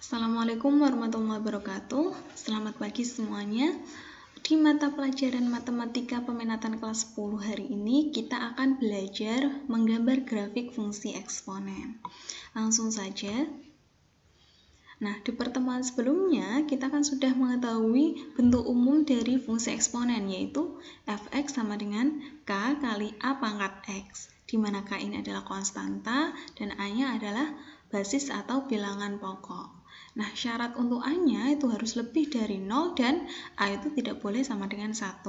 Assalamualaikum warahmatullahi wabarakatuh. Selamat pagi semuanya. Di mata pelajaran Matematika Peminatan kelas 10 hari ini kita akan belajar menggambar grafik fungsi eksponen. Langsung saja. Nah, di pertemuan sebelumnya kita kan sudah mengetahui bentuk umum dari fungsi eksponen, yaitu fx sama dengan k kali a pangkat x, di mana k ini adalah konstanta dan a-nya adalah basis atau bilangan pokok. Nah, syarat untuk a-nya itu harus lebih dari 0 dan a itu tidak boleh sama dengan 1.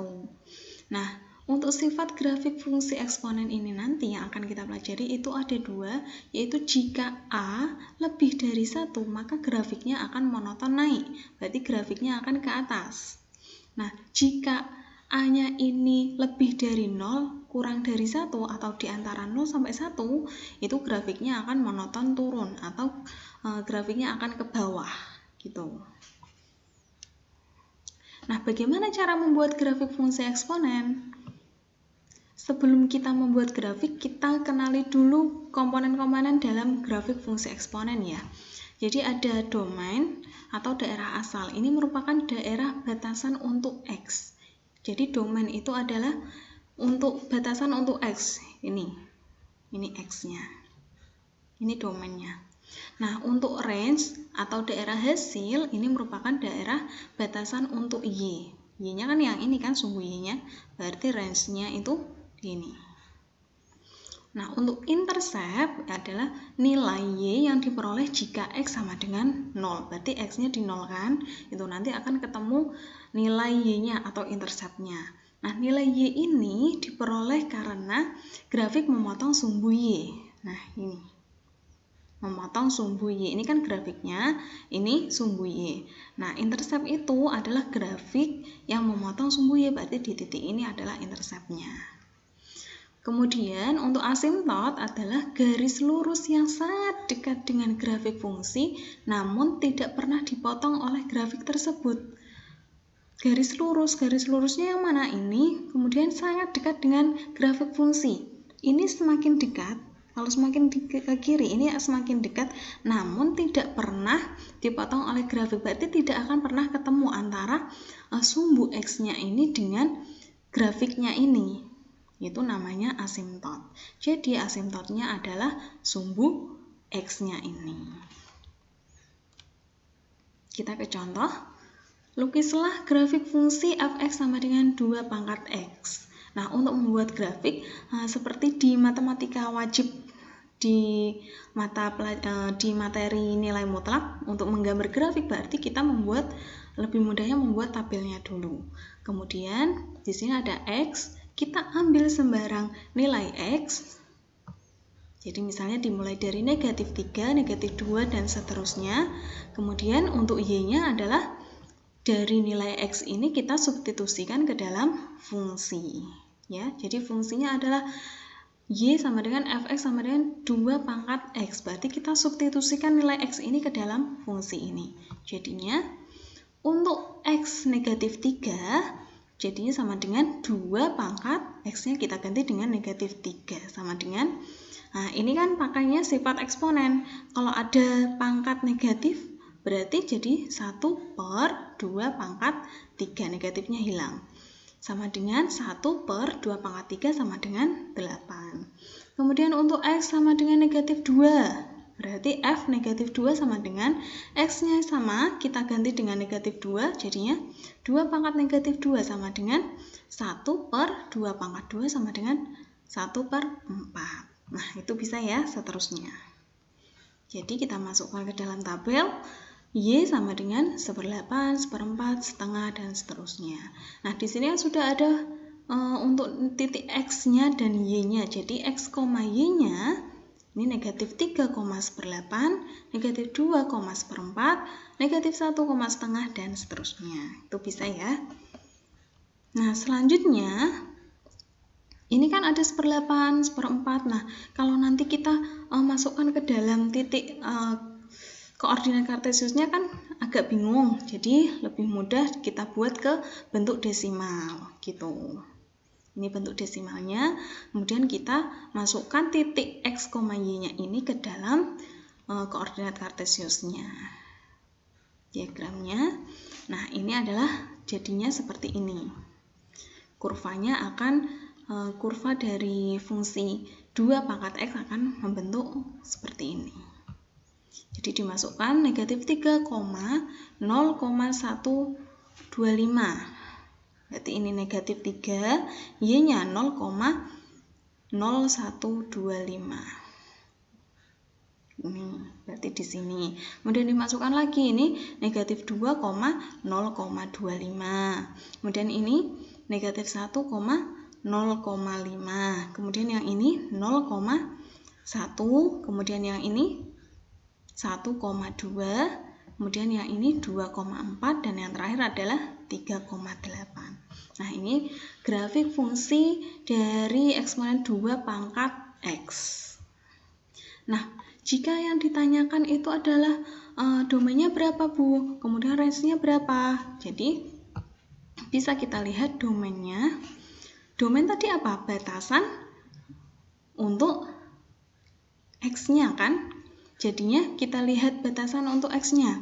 Nah, untuk sifat grafik fungsi eksponen ini nanti yang akan kita pelajari itu ada dua, yaitu jika a lebih dari 1, maka grafiknya akan monoton naik, berarti grafiknya akan ke atas. Nah, jika a-nya ini lebih dari 0, kurang dari 1, atau di antara 0 sampai 1, itu grafiknya akan monoton turun, atau grafiknya akan ke bawah, gitu. Nah, bagaimana cara membuat grafik fungsi eksponen? Sebelum kita membuat grafik, kita kenali dulu komponen-komponen dalam grafik fungsi eksponen ya. Jadi ada domain atau daerah asal. Ini merupakan daerah batasan untuk X. Jadi domain itu adalah untuk batasan untuk X. Ini X-nya. Ini domainnya. Nah, untuk range atau daerah hasil, ini merupakan daerah batasan untuk Y. Y-nya kan yang ini kan sumbu Y-nya, berarti range-nya itu ini. Nah, untuk intercept adalah nilai Y yang diperoleh jika X sama dengan 0. Berarti X-nya di 0 kan, itu nanti akan ketemu nilai Y-nya atau intercept-nya. Nah, nilai Y ini diperoleh karena grafik memotong sumbu Y. Nah, ini. Memotong sumbu Y. Ini kan grafiknya, ini sumbu Y. Nah, intercept itu adalah grafik yang memotong sumbu Y, berarti di titik ini adalah intercept-nya. Kemudian untuk asimtot adalah garis lurus yang sangat dekat dengan grafik fungsi namun tidak pernah dipotong oleh grafik tersebut. Garis lurusnya yang mana ini? Kemudian sangat dekat dengan grafik fungsi. Ini semakin dekat, kalau semakin ke kiri ini semakin dekat namun tidak pernah dipotong oleh grafik. Berarti tidak akan pernah ketemu antara sumbu X-nya ini dengan grafiknya ini. Itu namanya asimtot. Jadi asimtotnya adalah sumbu X-nya ini. Kita ke contoh. Lukislah grafik fungsi fx sama dengan 2 pangkat x. Nah, untuk membuat grafik seperti di matematika wajib di materi nilai mutlak, untuk menggambar grafik berarti kita lebih mudahnya membuat tabelnya dulu. Kemudian di sini ada x. Kita ambil sembarang nilai X, jadi misalnya dimulai dari negatif 3, negatif 2, dan seterusnya. Kemudian untuk Y-nya adalah dari nilai X ini kita substitusikan ke dalam fungsi. Ya, jadi fungsinya adalah Y sama dengan Fx sama dengan 2 pangkat X. Berarti kita substitusikan nilai X ini ke dalam fungsi ini. Jadinya untuk X negatif 3, jadinya sama dengan 2 pangkat X-nya kita ganti dengan negatif 3. Sama dengan, nah ini kan pakainya sifat eksponen. Kalau ada pangkat negatif, berarti jadi 1/2 pangkat 3. Negatifnya hilang. Sama dengan 1/2 pangkat 3 sama dengan 8. Kemudian untuk X sama dengan negatif 2. Berarti F negatif 2 sama dengan X-nya sama, kita ganti dengan negatif 2, jadinya 2 pangkat negatif 2 sama dengan 1/2 pangkat 2 sama dengan 1/4. Nah, itu bisa ya seterusnya. Jadi kita masukkan ke dalam tabel, Y sama dengan 1/8, 1/4, setengah, dan seterusnya. Nah, di sini sudah ada untuk titik X-nya dan Y-nya. Jadi X, Y-nya ini negatif 3,1/8, negatif 2,1/4, negatif 1,5, dan seterusnya. Itu bisa ya. Nah, selanjutnya, ini kan ada 1/8, 1/4. Nah, kalau nanti kita masukkan ke dalam titik koordinat kartesiusnya kan agak bingung. Jadi, lebih mudah kita buat ke bentuk desimal, gitu. Ini bentuk desimalnya, kemudian kita masukkan titik X, Y-nya ini ke dalam koordinat kartesiusnya. diagramnya. Nah, ini adalah jadinya seperti ini. Kurvanya akan kurva dari fungsi 2 pangkat X akan membentuk seperti ini. Jadi dimasukkan negatif 3,0,125. Berarti ini negatif 3, Y-nya 0,0125. Ini berarti di sini. Kemudian dimasukkan lagi ini negatif 2,0,25. Kemudian ini negatif 1,0,5. Kemudian yang ini 0,1. Kemudian yang ini 1,2. Kemudian yang ini 2,4 dan yang terakhir adalah 3,8. Nah, ini grafik fungsi dari eksponen 2 pangkat X. Nah, jika yang ditanyakan itu adalah domainnya berapa, Bu? Kemudian range-nya berapa? Jadi, bisa kita lihat domainnya. Domain tadi apa? Batasan untuk X-nya kan? Jadinya kita lihat batasan untuk X-nya.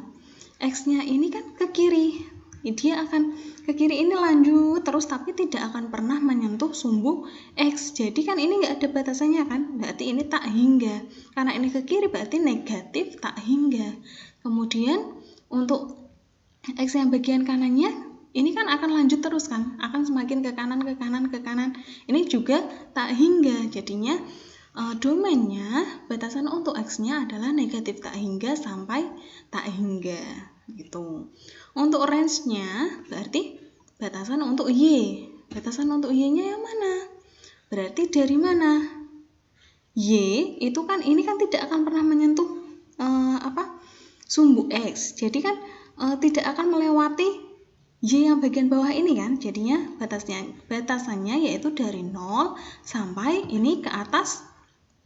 X-nya ini kan ke kiri. Dia akan ke kiri ini lanjut terus tapi tidak akan pernah menyentuh sumbu X. Jadi kan ini nggak ada batasannya kan? Berarti ini tak hingga. Karena ini ke kiri berarti negatif tak hingga. Kemudian untuk X yang bagian kanannya ini kan akan lanjut terus kan? Akan semakin ke kanan, ke kanan, ke kanan. Ini juga tak hingga. Jadinya domainnya, batasan untuk X-nya adalah negatif tak hingga sampai tak hingga gitu. Untuk range-nya berarti batasan untuk Y. Batasan untuk Y-nya yang mana? Berarti dari mana? Y itu kan ini kan tidak akan pernah menyentuh sumbu X. Jadi kan tidak akan melewati Y yang bagian bawah ini kan. Jadinya batasannya yaitu dari 0 sampai ini ke atas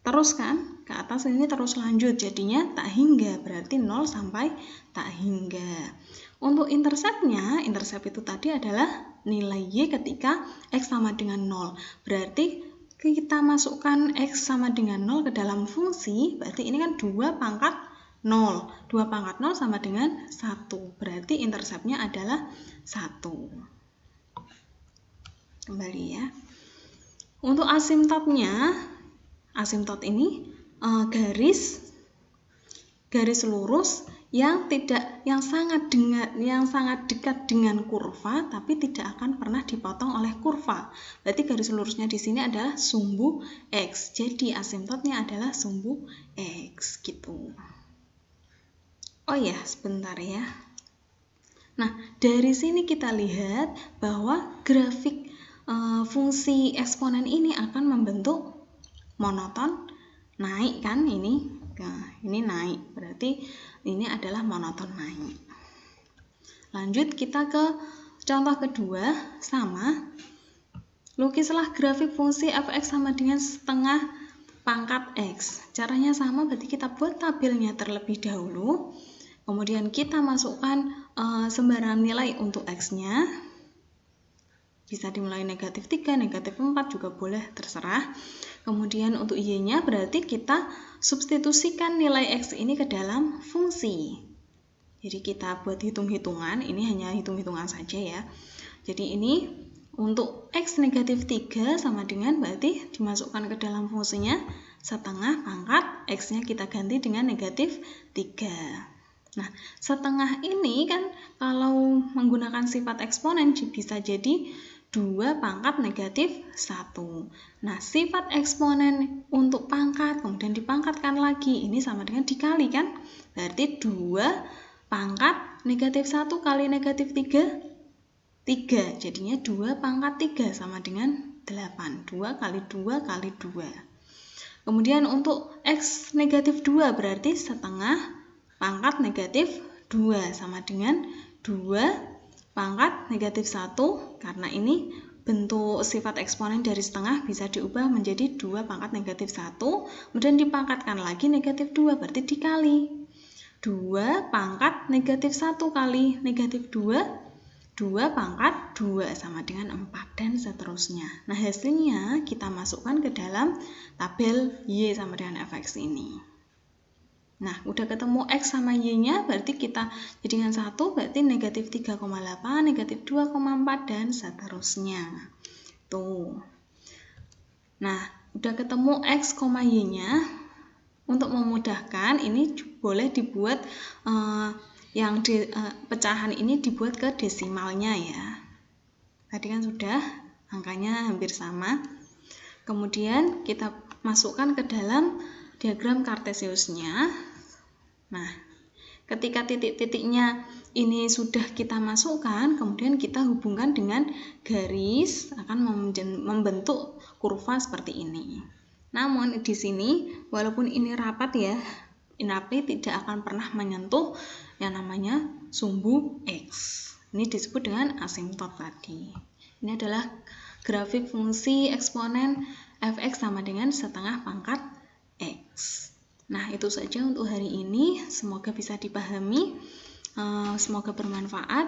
terus kan, ke atas ini terus lanjut, jadinya tak hingga, berarti 0 sampai tak hingga. Untuk interceptnya, intercept itu tadi adalah nilai Y ketika X sama dengan 0. Berarti kita masukkan X sama dengan 0 ke dalam fungsi, berarti ini kan 2 pangkat 0. 2 pangkat 0 sama dengan 1. Berarti interceptnya adalah 1. Kembali ya. Untuk asimptotnya, asimtot ini garis lurus yang sangat dekat dengan kurva tapi tidak akan pernah dipotong oleh kurva. Berarti garis lurusnya di sini adalah sumbu X. Jadi asimptotnya adalah sumbu X gitu. Oh ya, sebentar ya. Nah, dari sini kita lihat bahwa grafik fungsi eksponen ini akan membentuk monoton naik kan ini. Nah, ini naik. Berarti ini adalah monoton naik. Lanjut kita ke contoh kedua, sama. Lukislah grafik fungsi f(x) sama dengan setengah pangkat X. Caranya sama, berarti kita buat tabelnya terlebih dahulu. Kemudian kita masukkan sembarang nilai untuk X-nya. Bisa dimulai negatif 3, negatif 4 juga boleh, terserah. Kemudian untuk Y-nya berarti kita substitusikan nilai X ini ke dalam fungsi. Jadi kita buat hitung-hitungan, ini hanya hitung-hitungan saja ya. Jadi ini untuk X negatif 3 sama dengan berarti dimasukkan ke dalam fungsinya setengah pangkat X-nya kita ganti dengan negatif 3. Nah, setengah ini kan kalau menggunakan sifat eksponen bisa jadi 2 pangkat negatif 1. Nah, sifat eksponen untuk pangkat, kemudian dipangkatkan lagi, ini sama dengan dikali kan? Berarti 2 pangkat negatif 1 kali negatif 3, 3. Jadinya 2 pangkat 3 sama dengan 8. 2 kali 2 kali 2. Kemudian untuk X negatif 2 berarti setengah pangkat negatif 2 sama dengan 2 pangkat negatif 1, karena ini bentuk sifat eksponen dari setengah bisa diubah menjadi 2 pangkat negatif 1, kemudian dipangkatkan lagi negatif 2, berarti dikali 2 pangkat negatif 1 kali negatif 2, 2 pangkat 2 sama dengan 4, dan seterusnya. Nah, hasilnya kita masukkan ke dalam tabel Y sama dengan fx ini. Nah, udah ketemu X sama Y-nya, berarti kita jadikan 1, berarti negatif 3,8, negatif 2,4, dan seterusnya. Tuh. Nah, udah ketemu X, Y-nya. Untuk memudahkan, ini boleh dibuat pecahan ini dibuat ke desimalnya ya. Tadi kan sudah, angkanya hampir sama. Kemudian kita masukkan ke dalam diagram Kartesiusnya. Nah, ketika titik-titiknya ini sudah kita masukkan, kemudian kita hubungkan dengan garis, akan membentuk kurva seperti ini. Namun di sini, walaupun ini rapat ya, tapi tidak akan pernah menyentuh yang namanya sumbu X. Ini disebut dengan asimptot tadi. Ini adalah grafik fungsi eksponen fx sama dengan setengah pangkat X. Nah, itu saja untuk hari ini. Semoga bisa dipahami. Semoga bermanfaat.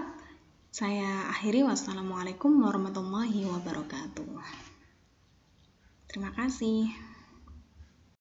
Saya akhiri. Wassalamualaikum warahmatullahi wabarakatuh. Terima kasih.